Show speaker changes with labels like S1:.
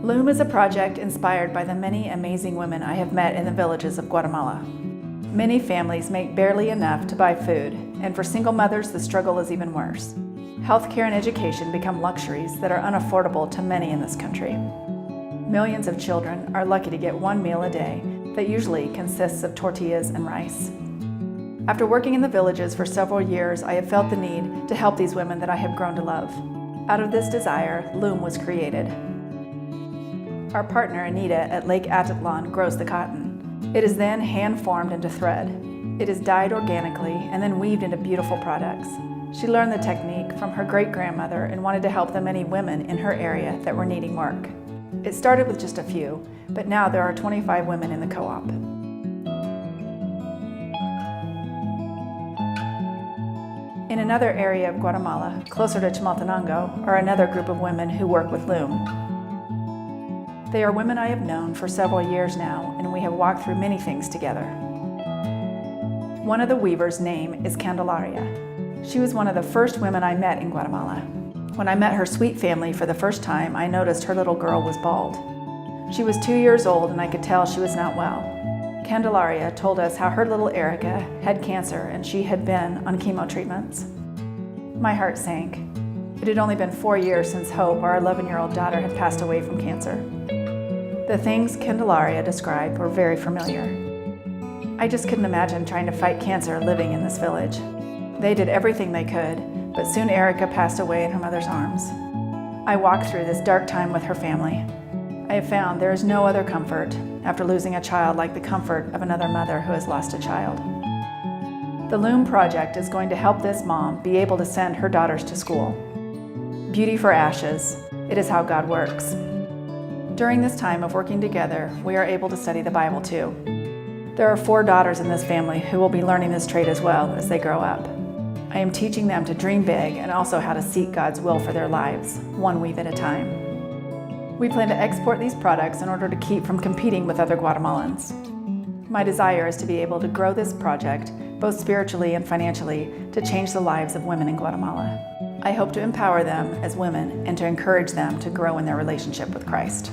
S1: Lüm is a project inspired by the many amazing women I have met in the villages of Guatemala. Many families make barely enough to buy food, and for single mothers, the struggle is even worse. Healthcare and education become luxuries that are unaffordable to many in this country. Millions of children are lucky to get one meal a day that usually consists of tortillas and rice. After working in the villages for several years, I have felt the need to help these women that I have grown to love. Out of this desire, Lüm was created. Our partner, Anita, at Lake Atitlan grows the cotton. It is then hand-formed into thread. It is dyed organically and then weaved into beautiful products. She learned the technique from her great-grandmother and wanted to help the many women in her area that were needing work. It started with just a few, but now there are 25 women in the co-op. In another area of Guatemala, closer to Chimaltenango, are another group of women who work with Lüm. They are women I have known for several years now, and we have walked through many things together. One of the weavers' name is Candelaria. She was one of the first women I met in Guatemala. When I met her sweet family for the first time, I noticed her little girl was bald. She was 2 years old, and I could tell she was not well. Candelaria told us how her little Erica had cancer and she had been on chemo treatments. My heart sank. It had only been 4 years since Hope, our 11-year-old daughter, had passed away from cancer. The things Candelaria described were very familiar. I just couldn't imagine trying to fight cancer living in this village. They did everything they could, but soon Erica passed away in her mother's arms. I walked through this dark time with her family. I have found there is no other comfort after losing a child like the comfort of another mother who has lost a child. The Lüm Project is going to help this mom be able to send her daughters to school. Beauty for ashes, it is how God works. During this time of working together, we are able to study the Bible too. There are 4 daughters in this family who will be learning this trade as well as they grow up. I am teaching them to dream big and also how to seek God's will for their lives, one weave at a time. We plan to export these products in order to keep from competing with other Guatemalans. My desire is to be able to grow this project, both spiritually and financially, to change the lives of women in Guatemala. I hope to empower them as women and to encourage them to grow in their relationship with Christ.